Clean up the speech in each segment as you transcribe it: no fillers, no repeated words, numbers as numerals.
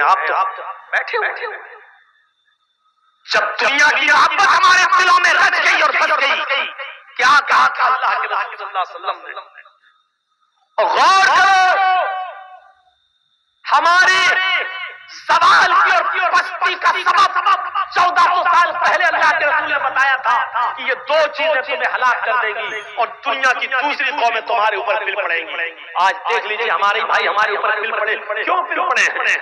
آپ تو بیٹھے ہوئے. جب دنیا کی محبت ہمارے دلوں میں رچ گئی اور بس گئی، کیا کہا تھا اللہ کے رسول صلی اللہ علیہ وسلم نے؟ اور غور کرو، ہمارے سوال کی اور پستی کا سبب 1400 سال پہلے اللہ کے رسول نے بتایا تھا کہ یہ دو چیزیں تمہیں ہلاک کر دیں گی اور دنیا کی دوسری قومیں تمہارے اوپر پل پڑیں گی. آج دیکھ لیجیے ہمارے بھائی ہمارے اوپر پل پڑے. کیوں پل پڑے؟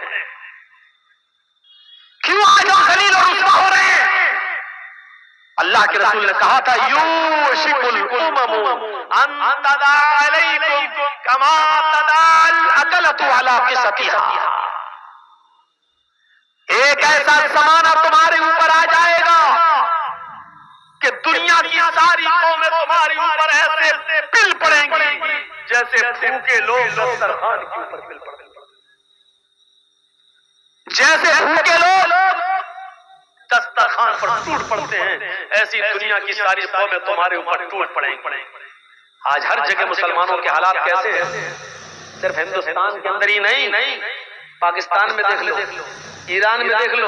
کیوں آج ہم ذلیل اور رسوا ہو رہے ہیں؟ اللہ کے رسول نے کہا تھا یوشک الامم ان تداع علیکم کما تداع الاکلۃ علی قصتها. ایک ایسا زمانہ تمہارے اوپر آ جائے گا کہ دنیا کی ساری قومیں تمہارے اوپر ایسے پل پڑیں گی جیسے بھوکے لوگ دسترخوان کے اوپر پل پڑتے ہیں. جیسے بھوکے لوگ دسترخوان پر ٹوٹ پڑتے ہیں، ایسی دنیا کی ساری قومیں تمہارے اوپر ٹوٹ پڑیں گی. آج ہر جگہ مسلمانوں کے حالات کیسے ہیں؟ صرف ہندوستان کے اندر ہی نہیں، پاکستان میں دیکھ لو، ایران میں دیکھ لو،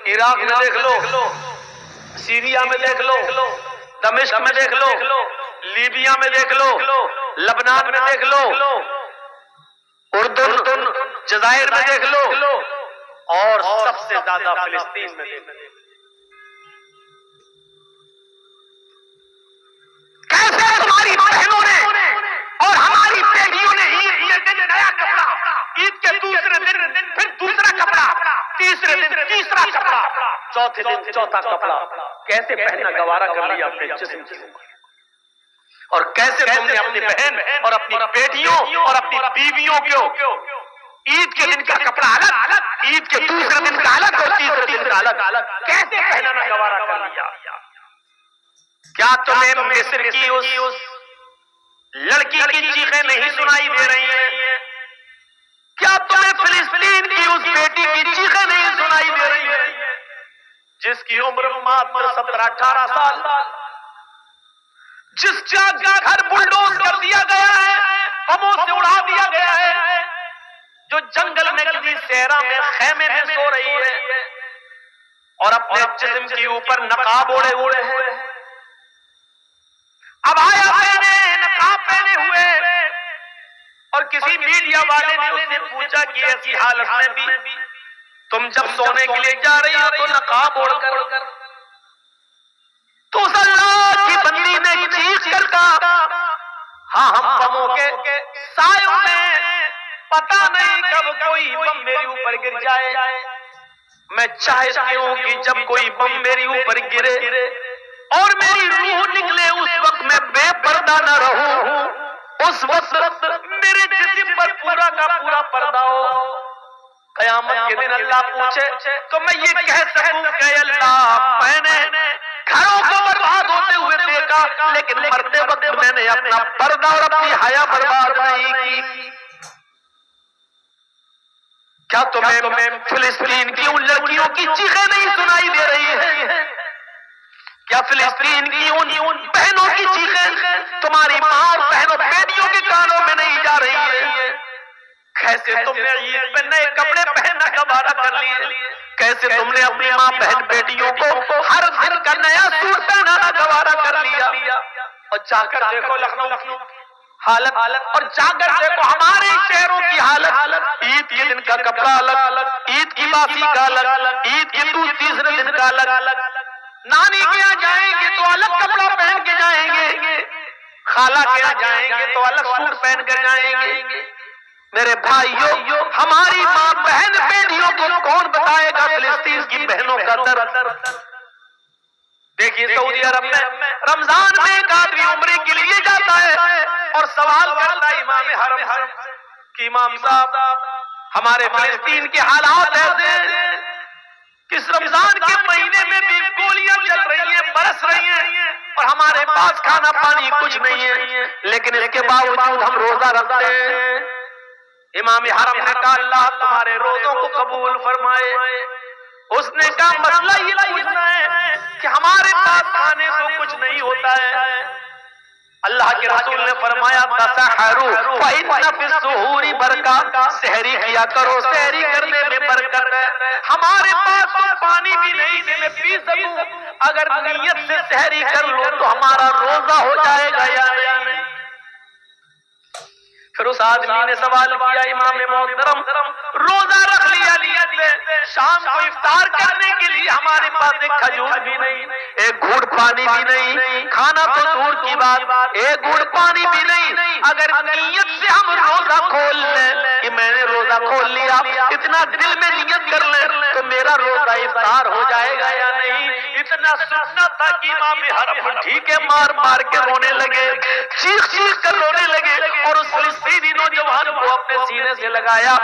عراق میں دیکھ لو، سیریا میں دیکھ لو، دمشق میں دیکھ لو، لیبیا میں دیکھ لو، لبنان میں دیکھ لو، اردن جزائر میں دیکھ لو، اور سب سے زیادہ فلسطین میں دیکھ لو. کیسے تمہاری بہنوں نے اور ہماری بیٹیوں نے عید کے دن نیا کپڑا، عید کے دوسرے دن پھر دوسرا کپڑا، تیسرے دن تیسرا کپڑا، چوتھے دن چوتھا کپڑا، کیسے پہننا گوارا کر لیا اپنے جسم کے اوپر. اور کیسے تم نے اپنی بہن اور اپنی بیٹیوں اور اپنی بیویوں کو عید کے دن کا کپڑا الگ، عید کے دوسرے دن کا الگ اور تیسرے دن کا الگ، کیسے پہننا گوارا کر لیا. کیا تمہیں مصر کی اس لڑکی کی چیخیں نہیں سنائی دے رہی ہیں؟ کیا تمہیں فلسطین کی اس بیٹی کی چیخیں نہیں سنائی دے رہی ہیں جس کی عمر ماتر 17-18 سال، جس کا گھر بلڈوز کر دیا گیا ہے، بموں سے اڑا دیا گیا ہے، جو جنگل میں کسی صحرا میں خیمے میں سو رہی ہے اور اپنے جسم کے اوپر نقاب اوڑے ہوئے ہیں، اب آیا پہنے نقاب پہنے ہوئے، اور کسی میڈیا والے نے اس سے پوچھا کہ ایسی حالت میں بھی تم جب سونے کے لیے جا رہی ہو تو نقاب اوڑھ کر، تو اس اللہ کی بندی نے چیخ کر کہا ہاں ہم بموں کے سایوں میں پتہ نہیں کب کوئی بم میرے اوپر گر جائے، میں چاہتی ہوں کہ جب کوئی بم میرے اوپر گرے اور میری روح نکلے اس وقت میں بے پردہ نہ رہوں، اس وقت میرے جسم پر پورا کا پورا پردہ ہو. قیامت کے دن اللہ پوچھے تو میں یہ کہہ سکوں کہ اللہ میں نے گھروں کو برباد ہوتے ہوئے دیکھا لیکن مرتے وقت میں نے اپنا پردہ اور اپنی حیا برباد نہیں کی. کیا تمہیں فلسطین کی ان لڑکیوں کی چیخیں نہیں سنائی دے رہی ہیں؟ کیا فلسطین کی ان بہنوں کی چیخیں تمہاری ماں اور بہنوں بیٹیوں کے کانوں میں نہیں جا رہی ہے؟ کیسے تم نے عید پہ نئے کپڑے پہننا گوارا کر لیے؟ کیسے تم نے اپنی ماں بہن بیٹیوں کو ہر دن کا نیا سوٹ پہنانا گوارا کر لیا؟ اور جا کر دیکھو لکھنؤ کی حالت، اور جا کر دیکھو ہمارے شہروں کی حالت، عید کے دن کا کپڑا الگ، عید کی باسی کا الگ، عید کے تیسرے دن کا الگ، نانی کے یہاں جائیں گے تو الگ کپڑا پہن کے جائیں گے، خالہ کے یہاں جائیں گے تو الگ سوٹ پہن کر جائیں گے. میرے بھائیوں، ہماری ماں بہن بیٹیوں کو کون بتائے گا فلسطین کی بہنوں کا درد؟ دیکھیے سعودی عرب میں رمضان میں ایک آدمی عمرے کے لیے جاتا ہے اور سوال کرتا ہے امام حرم کہ امام صاحب ہمارے فلسطین کے حالات ایسے ہیں کہ اس رمضان کے مہینے میں بھی گولیاں چل رہی ہیں، برس رہی ہیں، اور ہمارے پاس کھانا پانی کچھ نہیں ہے، لیکن اس کے باوجود ہم روزہ رکھتے ہیں. امام حرم نے کہا اللہ تمہارے روزوں کو قبول فرمائے. اس نے کہا مسئلہ یہ پوچھنا ہے کہ ہمارے پاس کھانے کو کچھ نہیں ہوتا ہے. اللہ کے رسول نے فرمایا تسحروا فإن فی السحور برکہ، سحری کیا کرو، سحری کرنے میں برکت ہمارے پاس تو پانی بھی نہیں کہ میں پی سکوں، اگر نیت سے سحری کر لو تو ہمارا روزہ ہو جائے گا یا نہیں؟ پھر اس آدمی نے سوال کیا امام محترم روزہ رکھ لیا نیت سے، شام کو افطار کرنے کے لیے ہمارے پاس ایک کھجور بھی نہیں، ایک گھوٹ پانی بھی نہیں، کھانا تو دور کی بات ایک گھوٹ پانی بھی نہیں، اگر نیت سے ہم روزہ کھول لیں کہ میں نے روزہ کھول لیا، اتنا دل میں نیت کر لیں تو میرا روزہ افطار ہو جائے گا یا نہیں؟ اتنا سننا تھا کہ امام حرم ٹھیکے مار مار کے رونے لگے، چیخ چیخ کر رونے لگے، اور اس فلسطینی نوجوان کو اپنے سینے سے لگایا،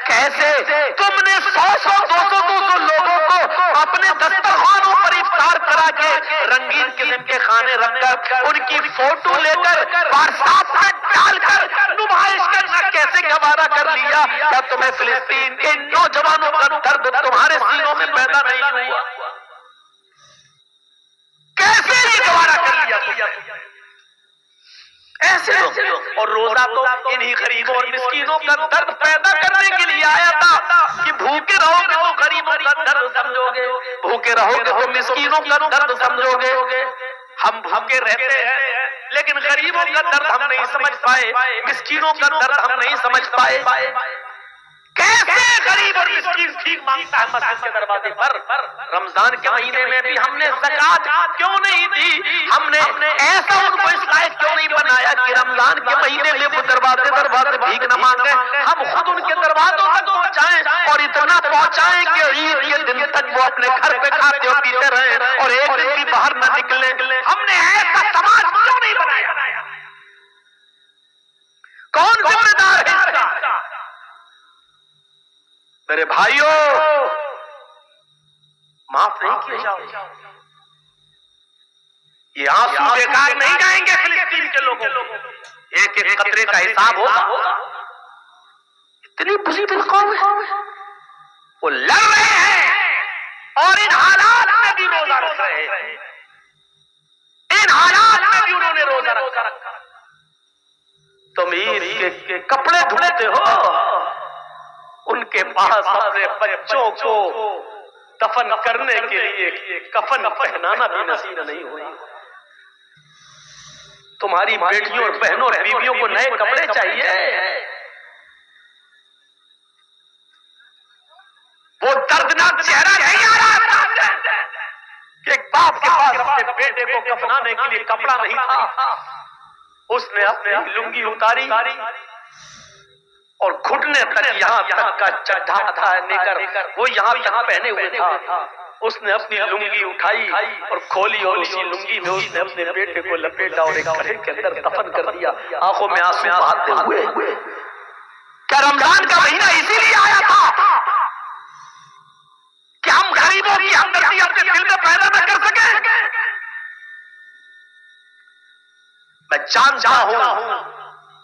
کیسے تم نے 100 200 لوگوں کو اپنے دسترخوانوں پر افطار کرا کے رنگین قسم کے کھانے رکھ کر ان کی فوٹو لے کر واٹسایپ پر ڈال کر نمائش کرنا کیسے گوارا کر لیا؟ کیا تمہیں فلسطین کے نوجوانوں کا درد تمہارے سینوں میں پیدا نہیں ہوا؟ کیسے یہ گوارا کر لیا؟ ایسے لوگ، اور روزہ تو انہی غریبوں اور مسکینوں کا درد پیدا کرنے کے لیے آیا تھا کہ بھوکے رہو گے تو غریبوں کا درد سمجھو گے، بھوکے رہو گے تو مسکینوں کا درد سمجھو گے۔ ہم بھوکے رہتے ہیں لیکن غریبوں کا درد ہم نہیں سمجھ پائے، مسکینوں کا درد ہم نہیں سمجھ پائے۔ کیسے غریب اور مسکین ٹھیک مانگتا ہے مسجد کے دروازے پر؟ رمضان کے مہینے میں بھی ہم نے زکات کیوں نہیں دی؟ ہم نے ایسا ان کو اس لائق کیوں نہیں بنایا کہ رمضان کے مہینے میں وہ دروازے بھیک نہ مانگے؟ ہم خود ان کے دروازوں تک پہنچائیں، اور اتنا پہنچائیں کہ عید کے دن تک وہ اپنے گھر پہ کھاتے اور پیتے رہیں اور ایک دن بھی باہر نہ نکلیں۔ ہم نے ایسا سماج کیوں نہیں بنایا؟ کون ذمہ دار ہے اس کا؟ میرے بھائیوں، معاف نہیں کیے جاؤ، یہ آنسو بیکار نہیں جائیں گے فلسطین کے لوگوں، ایک ایک قطرے کا حساب ہوگا۔ اتنی بری قوم ہے، وہ لڑ رہے ہیں اور ان حالات میں بھی روزہ رکھ رہے ہیں، ان حالات میں بھی انہوں نے روزہ رکھا۔ تم عید کے کپڑے ڈھونڈتے ہو، ان کے پاس اپنے بچوں کو دفن کرنے کے لیے کفن پہنانا بھی نصیب نہیں ہوئی۔ تمہاری بیٹیوں اور بہنوں اور بیویوں کو نئے کپڑے چاہیے، وہ دردناک چہرہ نہیں آ رہا کہ ایک باپ کے پاس اپنے بیٹے کو کفنانے کے لیے کپڑا نہیں تھا، اس نے اپنی لنگی اتاری اور گھٹنے تک یہاں تک کا چڈھا تھا نکر وہ یہاں تک پہنے ہوئے تھا، اس نے اپنی لنگی اٹھائی اور کھولی اور اسی لنگی میں اس نے اپنے بیٹے کو لپیٹا اور ایک گھڑے کے اندر دفن کر دیا، آنکھوں میں آنسو بہاتے ہوئے۔ کیا رمضان کا مہینہ اسی لیے آیا تھا کہ ہم غریبوں کی ہمدردی اپنے دل میں پیدا نہ کر سکیں؟ میں جانتا ہوں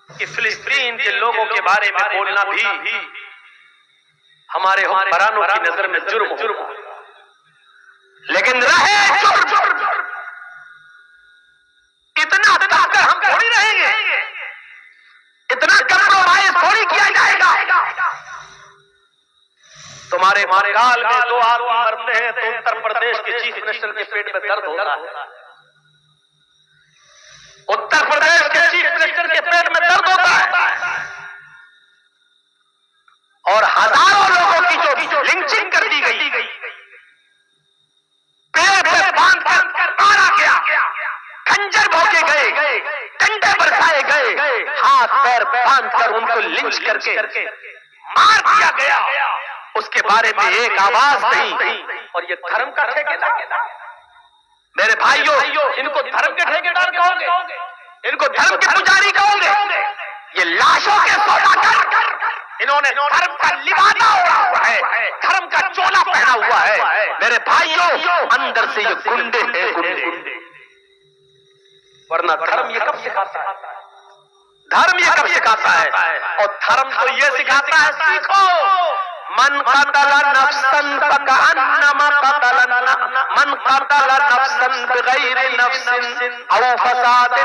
کہ فلسطین کے لوگوں کے بارے میں بولنا بھی ہمارے حکمرانوں کی نظر میں جرم ہو، لیکن رہے جرم، اتنا دبا کر ہم تھوڑی رہیں گے، اتنا کمپرومائز تھوڑی کیا جائے گا۔ تمہارے کال میں 2 آدمی مرتے ہیں تو اتر پردیش کے چیف منسٹر کے پیٹ میں درد ہوتا ہے، اتر پردیش کے چیف منسٹر کے پیٹ میں درد ہوتا ہے، اور ہزاروں لوگوں کی جو لنچنگ کر دی گئی، پیڑ پہ باندھ کر مارا گیا، خنجر بھونکے گئے، ڈنڈے برسائے گئے، ہاتھ پیر باندھ کر ان کو لنچ کر کے مار دیا گیا، اس کے بارے میں ایک آواز نہیں، اور یہ دھرم کا ٹھیکیدار؟ میرے بھائیوں، ان کو دھرم کے ٹھیکیدار کہو گے؟ ان کو دھرم کے پجاری کہو گے؟ یہ لاشوں کے سوداگر، انہوں نے دھرم کا لبادہ اوڑھا ہوا ہے، دھرم کا چولا پہنا ہوا ہے۔ میرے بھائیوں، اندر سے یہ گنڈے ہیں، گنڈے، ورنہ دھرم یہ کب سکھاتا ہے؟ دھرم یہ کب سکھاتا ہے؟ اور دھرم تو یہ سکھاتا ہے سیکھو، من قتل نفسا فکأنما قتل نفسا بغیر نفس او فساد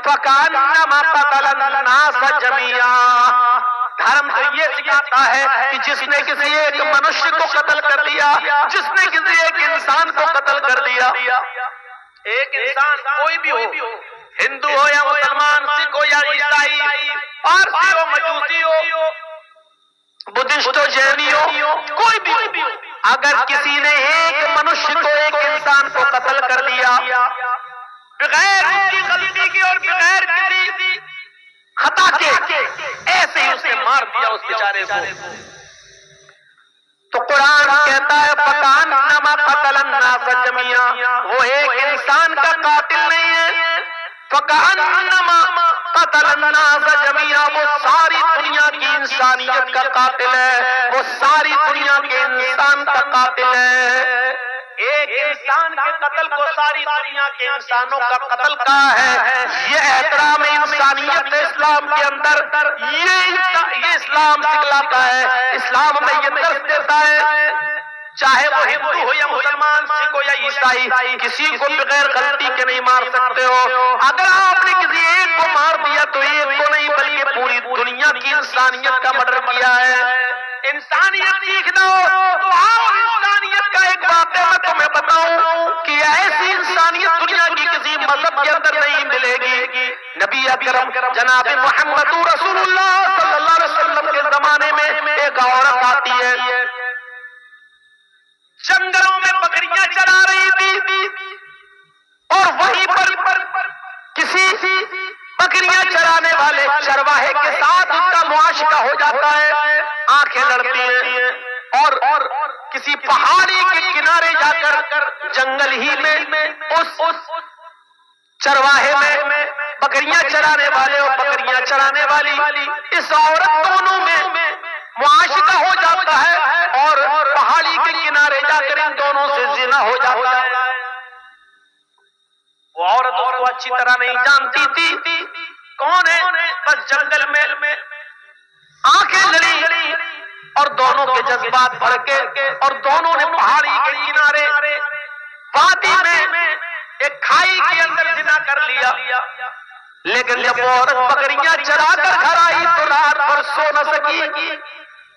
فکأنما قتل الناس جميعا۔ دھرم تو یہ سکھاتا ہے کہ جس نے کسی ایک منشیہ کو قتل دیا جس نے کسی ایک انسان کو قتل کر دیا. ایک انسان کوئی بھی ہو، ہندو ہو یا مسلمان، سکھ ہو یا عیسائی، پارسی ہو، مجوسی ہو، بدھسٹ ہو، جینی ہو، کوئی بھی ہو، اگر کسی نے ایک منشی کو، ایک انسان کو قتل کر دیا بغیر اس کی غلطی کے اور بغیر کسی خطا کے، ایسے ہی اسے مار دیا اس بیچارے کو، تو قرآن کہتا ہے فَكَأَنَّمَا قَتَلَ النَّاسَ جَمِيعًا، وہ ایک انسان کا قاتل نہیں ہے، فَكَأَنَّمَا قَتَلَ النَّاسَ جَمِيعًا، وہ ساری دنیا کی انسانیت کا قاتل ہے، وہ ساری دنیا کے انسان کا قاتل ہے. ایک انسان کے قتل کو ساری دنیا کے انسانوں کا قتل کہا ہے. یہ احترام انسانیت اسلام کے اندر، یہ اسلام سکھلاتا ہے، اسلام میں یہ درس دیتا ہے. چاہے وہ ہندو ہو یا مسلمان، سکھ ہو یا عیسائی، کسی کو بغیر غلطی کے نہیں مار سکتے ہو. اگر آپ نے کسی ایک کو مار دیا تو ایک کو نہیں بلکہ پوری دنیا کی انسانیت کا مرڈر کیا ہے. انسانیت سیکھنا ہو تو آؤ انسانیت کا ایک واقعہ میں تمہیں بتاؤں کہ ایسی انسانیت دنیا کی کسی مذہب کے اندر نہیں ملے گی. نبی اکرم جناب محمد رسول اللہ صلی اللہ علیہ وسلم کے زمانے میں ایک عورت آتی ہے، جنگلوں میں بکریاں چرا رہی تھی، اور وہیں پر کسی بکریاں چرانے والے چرواہے کے ساتھ اس کا معاشقہ ہو جاتا ہے. آنکھیں لڑتی ہیں، اور کسی پہاڑی کے کنارے جا کر جنگل ہی میں اس چرواہے میں بکریاں چرانے والے اور بکریاں چرانے والی اس عورت دونوں میں معاشقہ ہو جاتا ہے، اور پہاڑی کے کنارے جا کر ان دونوں سے زنا ہو جاتا ہے. وہ عورت اس کو اچھی طرح نہیں جانتی تھی کون ہے، بس جنگل میں آنکھیں لڑی اور دونوں کے جذبات بڑھ کے، اور دونوں نے پہاڑی کے کنارے وادی میں ایک کھائی کے اندر زنا کر لیا. لیکن جب وہ عورت بکریاں چرا کر گھر آئی تو رات بھر سو نہ سکی.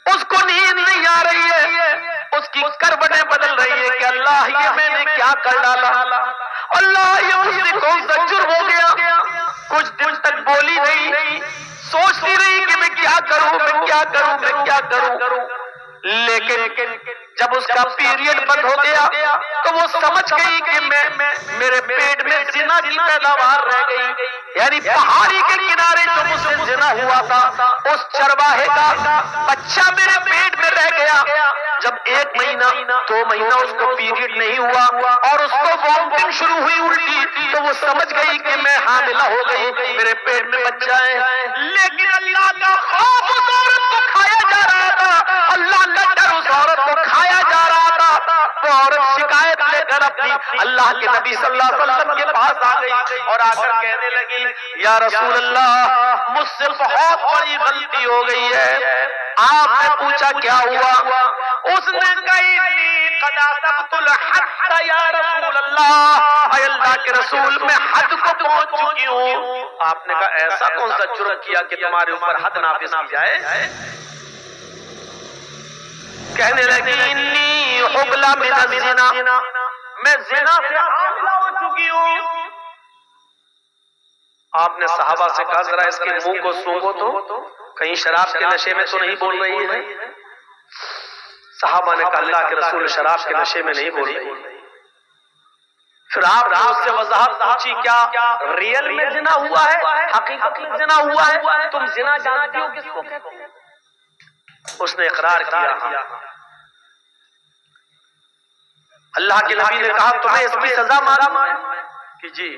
اس کو نیند نہیں آ رہی ہے، اس کی کربٹیں بدل رہی ہے کہ اللہ یہ میں نے کیا کر ڈالا، اللہ یہ مجھ سے کون سا جرم ہو گیا. کچھ دن تک بولی نہیں، سوچتی رہی کہ میں کیا کروں، میں کیا کروں، میں کیا کروں. لیکن جب اس کا پیریڈ بند ہو گیا تو وہ سمجھ گئی کہ میرے پیٹ میں زنا کی پیداوار رہ گئی. یعنی پہاڑی کے کنارے جو مجھ سے زنا ہوا تھا اس چرواہے کا بچہ میرے پیٹ میں رہ گیا. جب 1 مہینہ 2 مہینہ اس کو پیریڈ نہیں ہوا اور اس کو وامٹنگ شروع ہوئی الٹی، تو وہ سمجھ گئی کہ میں حاملہ ہو گئی، میرے پیٹ میں بچہ ہے. لیکن اللہ کا خوف اس عورت کو کھایا جا رہا تھا، اللہ کا ڈر اس عورت کو کھایا جا رہا تھا. وہ عورت شکایت لے کر اپنی اللہ کے نبی صلی اللہ علیہ وسلم کے پاس آ گئی اور آ کر کہنے لگی یا رسول اللہ مجھ سے بہت بڑی غلطی ہو گئی ہے. آپ نے پوچھا کیا ہوا؟ اس نے کہا قد اصبت الحد یا رسول اللہ، اے اللہ کے رسول میں حد کو پہنچ چکی ہوں. آپ نے کہا ایسا کون سا جرم کیا کہ تمہارے اوپر حد نافذ کی جائے؟ کہنے لگی انی حبلہ من الزنا، میں زنا سے حاملہ ہو چکی ہوں. آپ نے صحابہ سے کہا ذرا اس کے منہ کو سونگو تو کہیں شراب کے نشے میں تو نہیں بول رہی ہے. صحابہ نے کہا اللہ کے رسول شراب کے نشے میں نہیں بول رہی. پھر آپ نے اس سے وضاحت پوچھی کیا ریئل میں زنا ہوا ہے، حقیقت میں زنا ہوا ہے، تم زنا جانتی ہو کس کو کہتے ہیں؟ اس نے اقرار کیا. اللہ کے نبی نے کہا تمہیں اس کی سزا معلوم ہے کہ جی.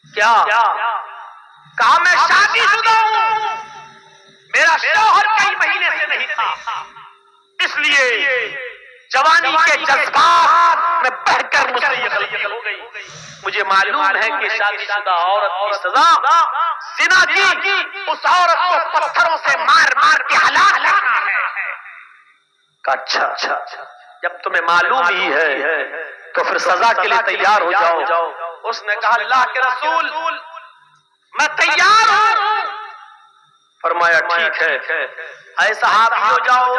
کیا؟ کہا میں شادی شدہ ہوں، میرا شوہر کئی مہینے سے نہیں تھا، اس لیے جوانی کے جذبات میں بہہ کر مجھ سے یہ غلطی ہو گئی. مجھے معلوم ہے کہ شادی شدہ عورت کی سزا زنا کی اس عورت کو پتھروں سے مار مار کے ہلاک کرنا ہے. اچھا جب تمہیں معلوم ہی ہے تو پھر سزا کے لیے تیار ہو جاؤ. اس نے کہا اللہ کے رسول میں تیار ہوں. فرمایا ٹھیک ہے ایسا ہاتھ ہو جاؤ.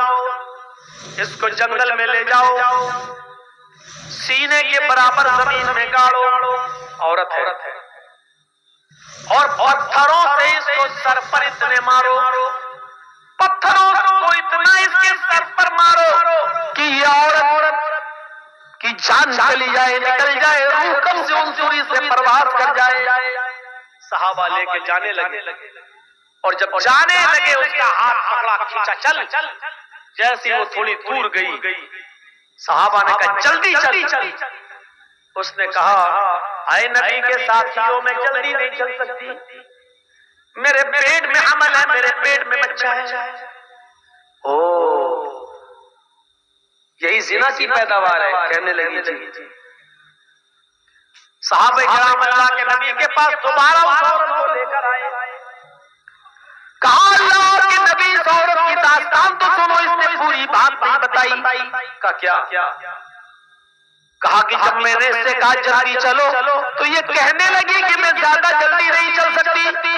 اس کو جنگل میں لے جاؤ، سینے کے برابر زمین میں گاڑو، عورت ہے، اور پتھروں سے اس کو سر پر اتنے مارو، پتھروں کو اتنا اس کے سر پر مارو کہ یہ عورت کی جان چلی جائے، نکل جائے، روح کم سے انصوری سے پرواز کر جائے۔ صحابہ لے کے جانے لگے، اور جب جانے لگے اس کا ہاتھ پکڑا، کھینچا، چل۔ جیسی وہ تھوڑی دور گئی، صحابہ نے کہا جلدی چل۔ اس نے کہا اے نبی کے ساتھیوں، میں جلدی نہیں چل سکتی، میرے پیٹ میں حمل ہے، میرے پیٹ میں بچہ ہے۔ او یہی زنا کی پیداوار ہے، کہنے لگی جی۔ صحابہ کرام اللہ کے نبی کے پاس دوبارہ اس عورت کو لے کر آئے، کہا اللہ کے نبی اس عورت کی داستان تو سنو، اس نے پوری بات نہیں بتائی۔ کہا کیا؟ کہا کہ جب میں نے اس سے کہا جلدی چلو تو یہ کہنے لگی کہ میں زیادہ جلدی نہیں چل سکتی،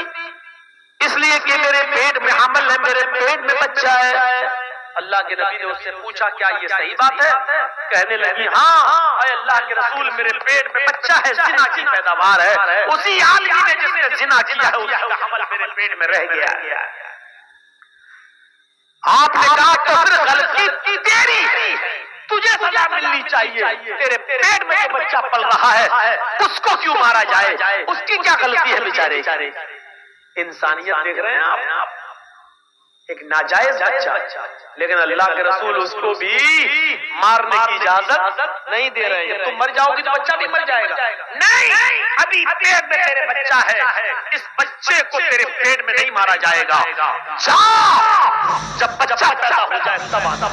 اس لیے کہ میرے پیٹ میں حمل ہے، میرے پیٹ میں بچہ ہے۔ اللہ کے نبی نے اس سے پوچھا کیا یہ صحیح بات ہے؟ کہنے لگی ہاں اے اللہ کے رسول، میرے پیٹ میں بچہ ہے، زنا کی پیداوار ہے، اسی آدمی نے جس نے زنا کیا ہے اس کا حمل میرے پیٹ میں رہ گیا ہے۔ آپ نے کہا تو پھر غلطی تیری، تجھے سزا ملنی چاہیے، تیرے پیٹ میں جو بچہ پل رہا ہے اس کو کیوں مارا جائے؟ اس کی کیا غلطی ہے بیچارے؟ انسانیت دیکھ رہے ہیں آپ، ایک ناجائز بچہ، لیکن اللہ کے رسول اس کو بھی مارنے کی اجازت نہیں دے رہے ہیں۔ تم مر جاؤ گی تو بچہ بھی مر جائے گا، نہیں، ابھی پیٹ میں تیرے بچہ ہے، اس بچے کو تیرے پیٹ میں نہیں مارا جائے گا، جا، جب بچہ پیدا ہو جائے تب آنا۔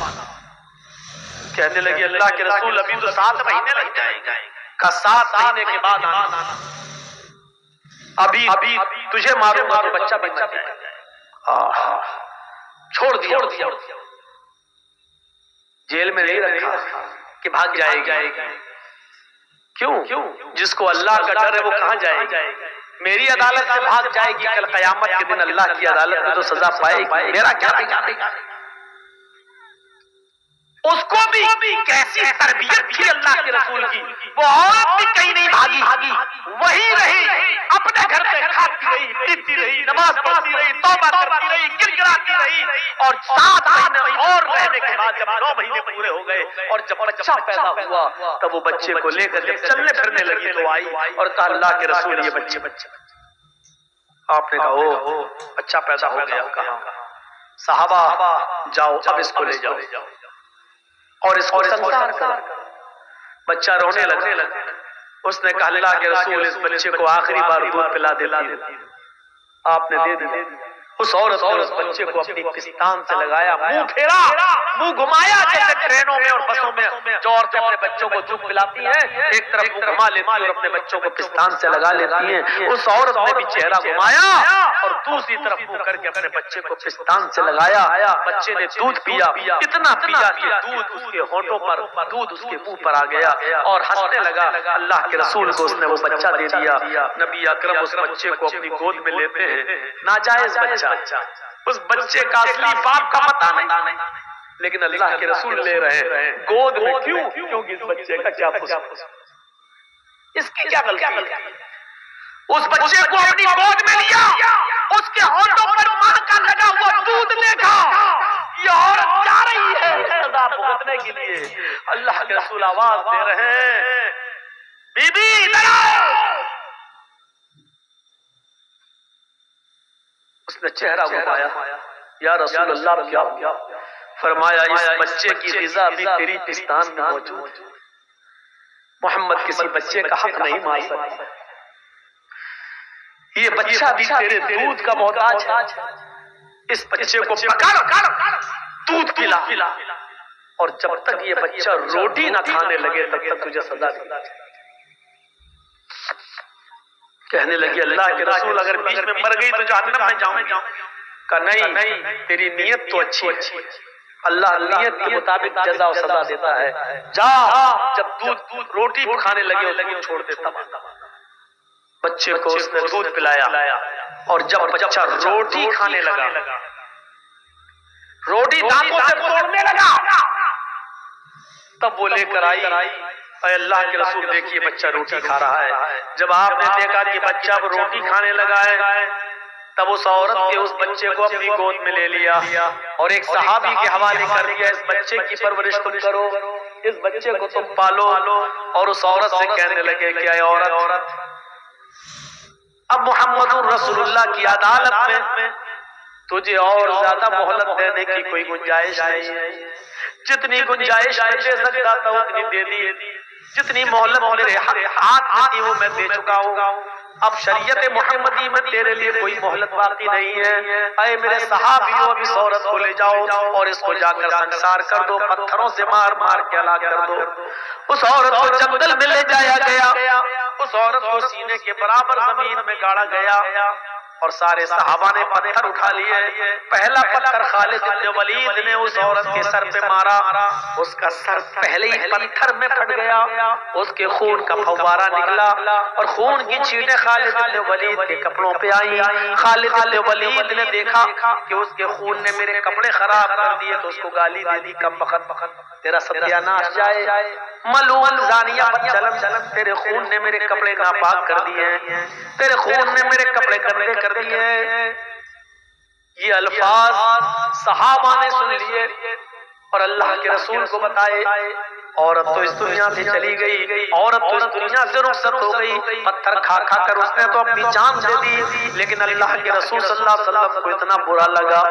کہنے لگی اللہ کے رسول ابھی تو 7 مہینے لگ جائیں گے، کا 7 مہینے کے بعد آنا، ابھی تجھے ماروں گا تو بچہ بھی مر جائے گا۔ چھوڑ دیا، جیل میں نہیں رکھا کہ بھاگ جائے گی۔ کیوں؟ جس کو اللہ کا ڈر ہے وہ کہاں جائے گی؟ میری عدالت سے بھاگ جائے گی، کل قیامت کے دن اللہ کی عدالت میں تو سزا پائے گی، میرا کیا بگاڑے؟ اس کو بھی کیسی تربیت تھی اللہ کے رسول کی، وہ عورت بھی کہیں نہیں بھاگی، وہی رہی، اپنے گھر میں کھاتی رہی، پیتی رہی، نماز پڑھتی رہی، توبہ کرتی رہی، گڑگڑاتی رہی، اور 7 مہینے اور رہنے کے بعد جب 9 مہینے پورے ہو گئے اور جب بچہ پیدا ہوا تب وہ بچے کو لے کر جب چلنے پھرنے لگی تو آئی اور کہا اللہ کے رسول یہ بچے۔ آپ نے کہا او بچہ پیدا ہو گیا، کہا صحابہ جاؤ اب اس کو لے جاؤ اور اس کو سنسار کر۔ بچہ رونے لگا، اس نے کہا اللہ کے رسول اس بچے کو آخری بار دودھ پلا دیتی، آپ نے دے دیا۔ اس عورت نے اس بچے کو اپنی پستان سے لگایا، منہ پھیرا، منہ گھمایا، جیسے ٹرینوں میں اور بسوں میں جو عورتیں اپنے بچوں کو دودھ پلاتی ہیں، ایک طرف منہ گھما لیتی اور اپنے بچوں کو پستان سے لگا لیتی ہیں، اس عورت نے بھی چہرہ گھمایا اور دوسری طرف منہ کر کے اپنے بچے کو پستان سے لگایا۔ بچے نے دودھ پیا، اتنا پیا کہ دودھ اس کے ہونٹوں پر، دودھ اس کے منہ پر آ گیا اور ہنسنے لگا۔ اللہ کے رسول کو اس نے وہ بچہ دے دیا۔ نبی اکرم اس بچے کو اپنی گود میں لیتے ہیں، ناجائز بچہ، اس بچے کا اصلی باپ کا پتہ نہیں، لیکن اللہ کے رسول لے رہے ہیں گود میں۔ کیوں؟ کیونکہ اس بچے کا کیا قصور، اس کی کیا غلطی؟ اس بچے کو اپنی گود میں لیا، اس کے ہونٹوں پر ماں کا لگا ہوا دودھ دیکھا، یہ عورت جا رہی ہے سزا بھگتنے کے لیے۔ اللہ کے رسول آواز دے رہے ہیں بی بی ادھر آؤ۔ اس نے چہرہ گھمایا، یا رسول اللہ کیا؟ فرمایا اس بچے کی غذا بھی تیری پستان میں موجود، محمد کسی بچے کا حق نہیں مار سکتا، یہ بچہ بھی تیرے دودھ کا محتاج ہے، اس بچے کو پکڑ دودھ پلا، اور جب تک یہ بچہ روٹی نہ کھانے لگے تب تک تجھے سزا دی۔ کہنے لگی اللہ کے رسول اگر بیچ میں مر گئی تو جہنم میں جاؤں گی۔ کہا نہیں، تیری نیت تو اچھی ہے، اللہ نیت کے مطابق جزا و سزا دیتا ہے، جا جب دودھ روٹی کھانے لگے اور دودھ چھوڑ دے تب۔ بچے کو اس نے دودھ پلایا اور جب بچہ روٹی کھانے لگا، روٹی دانتوں سے توڑنے لگا، تب وہ لے کر آئی. اے اللہ کے رسول دیکھیے بچہ روٹی کھا رہا ہے. جب آپ نے دیکھا کہ بچہ اب روٹی کھانے لگا ہے تب اس عورت کے اس بچے کو اپنی گود میں لے لیا اور ایک صحابی کے حوالے کر دیا. اس بچے کی پرورش تم کرو, اس بچے کو تم پالو. اور اس عورت سے کہنے لگے کہ اے عورت, اب محمد رسول اللہ کی عدالت میں تجھے اور زیادہ مہلت دینے کی کوئی گنجائش نہیں ہے. جتنی گنجائش میں دے سکتا تھا اتنی دے دی, جتنی مہلت میرے ہاتھ میں تھی وہ میں دے چکا ہوں. اب شریعت محمدی میں تیرے لیے کوئی مہلت باقی نہیں ہے. اے میرے صحابیوں, اب اس عورت کو لے جاؤ اور اس کو جا کر سنسار کر دو, پتھروں سے مار مار کے ہلاک کر دو. اس عورت کو جنگل میں لے جایا گیا, اس عورت کو سینے کے برابر زمین میں گاڑا گیا اور سارے صحابہ نے پتھر اٹھا لیے. پہلا پتھر خالد بن ولید نے اس عورت کے سر پہ مارا, اس کا سر پہلے ہی پتھر میں پھٹ گیا, اس کے خون کا فوارہ نکلا اور خون کی چھینٹیں خالد بن ولید کے کپڑوں پہ آئیں. خالد بن ولید نے دیکھا کہ اس کے خون نے میرے کپڑے خراب کر دیے تو اس کو گالی دے دی, کم بخت تیرا ستیہ ناش جائے, ملعون زانیہ بدچلن, تیرے خون نے میرے کپڑے ناپاک کر دیے ہیں, تیرے خون نے میرے کپڑے گندے کر دیے. یہ الفاظ صحابہ نے سن لیے اور اللہ کے رسول کو بتائے. عورت تو اس دنیا سے چلی گئی, عورت تو اس دنیا سے رخصت ہو گئی, پتھر کھا کھا کر اس نے تو اپنی جان دے دی. لیکن اللہ کے رسول صلی اللہ علیہ وسلم کو اتنا برا لگا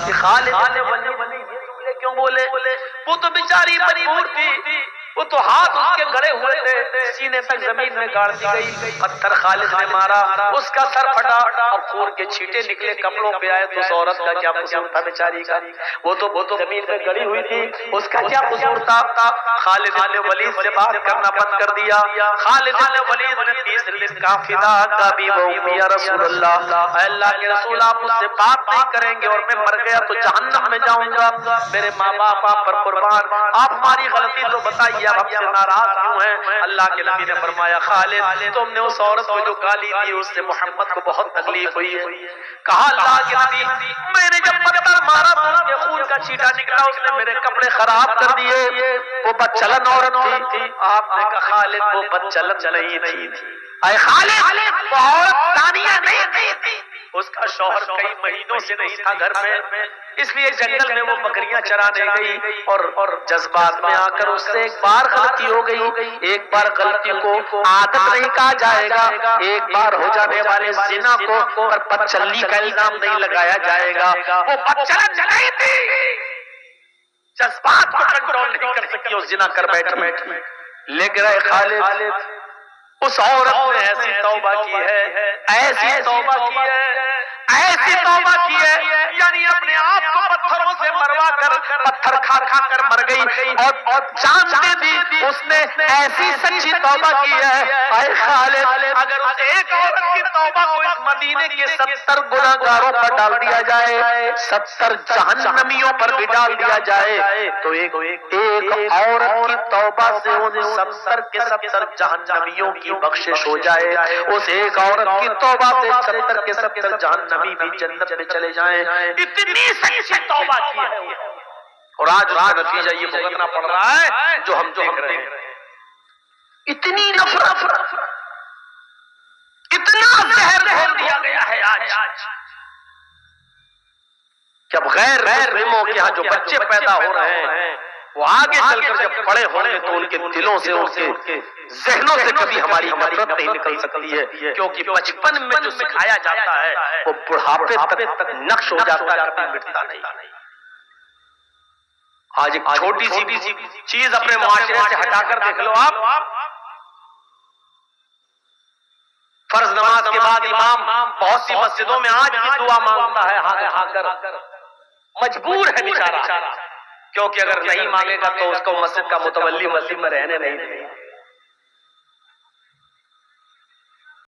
کہ خالد نے کیوں بولے, وہ تو بیچاری مجبور تھی, وہ تو ہاتھ اس کے گڑے ہوئے تھے, سینے تک زمین میں گاڑ دی گئی, پتھر خالد نے مارا, اس کا سر پھٹا اور خون کے چھینٹے نکلے کپڑوں پہ آئے. تو اس عورت کا کیا قصور تھا بیچاری کا, وہ تو زمین میں گڑی ہوئی تھی, اس کا کیا قصور تھا. خالد بن ولید سے بات کرنا بند کر دیا. خالد بن ولید نے تیسرے دن کہا فداک ابی و امی یا رسول اللہ, اے اللہ کے رسول آپ مجھ سے بات نہیں کریں گے اور میں مر گیا تو جہنم میں جاؤں گا, میرے ماں باپ آپ پر قربان, آپ ہماری غلطی تو بتائیے, اب ہم سے ناراض کیوں ہیں. اللہ کے نبی نے فرمایا خالد تم نے اس عورت کو جو گالی دی اس سے محمد کو بہت تکلیف ہوئی ہے. کہا اللہ کے نبی میں نے جب پتھر مارا تو اس کے خون کا چھینٹا نکلا, اس نے میرے کپڑے خراب کر دیے, وہ بدچلن عورت تھی. آپ نے کہا خالد وہ بدچلن نہیں تھی, اے خالد وہ عورت ثانیہ نہیں تھی, اس کا شوہر کئی مہینوں سے نہیں تھا گھر میں, اس لیے جنگل میں وہ بکریاں چرانے گئی اور جذبات میں آ کر اس سے ایک بار غلطی ہو گئی. ایک بار غلطی کو عادت نہیں کہا جائے گا, ایک بار ہو جانے والے زنا کو پر بدچلنی کا الزام نہیں لگایا جائے گا. وہ بدچلن نہیں تھی, جذبات کو کنٹرول نہیں کر سکی, اس زنا کر بیٹھی. لیکن اے خالد اس عورت نے ایسی توبہ کی ہے, ایسی توبہ کی ہے, ایسی توبہ کی ہے, یعنی اپنے آپ کو پتھروں سے مروا کر پتھر کھا کھا کر مر گئی اور جان دے دی. اس نے ایسی سچی توبہ کی ہے. اے خالد اگر اس ایک عورت کی توبہ کو اس مدینے کے 70 گناہگاروں پر ڈال دیا جائے, 70 جہنمیوں پر بھی ڈال دیا جائے, تو ایک عورت کی توبہ سے ان 70 کے 70 جہنمیوں کی بخشش ہو جائے. اس ایک عورت کی توبہ سے 70 کے 70 جہنمی بھی جنت میں چلے جائیں. اتنی سچی توبہ کی ہے, اور آج اس کا نتیجہ یہ بھگتنا پڑ رہا ہے جو ہم دیکھ رہے ہیں. اتنی نفرت, اتنا زہر گھول دیا گیا ہے آج کہ اب غیر مسلموں کے ہاں جو بچے پیدا ہو رہے ہیں وہ آگے چل کر جب بڑے ہوں گے تو ان کے دلوں سے, ان کے ذہنوں سے کبھی ہماری نفرت نہیں نکل سکتی ہے, کیونکہ بچپن میں جو سکھایا جاتا ہے وہ بڑھاپے تک نقش ہو جاتا ہے, کبھی مٹتا نہیں. آج ایک چھوٹی سی چیز اپنے معاشرے سے ہٹا کر دیکھ لو آپ, فرض نماز کے بعد امام بہت سی مسجدوں میں آج بھی دعا مانگتا ہے ہاتھ اٹھا کر, مجبور ہے بیچارہ, کیونکہ اگر نہیں مانگے گا تو اس کو مسجد کا متولی مسجد میں رہنے نہیں دیں گے.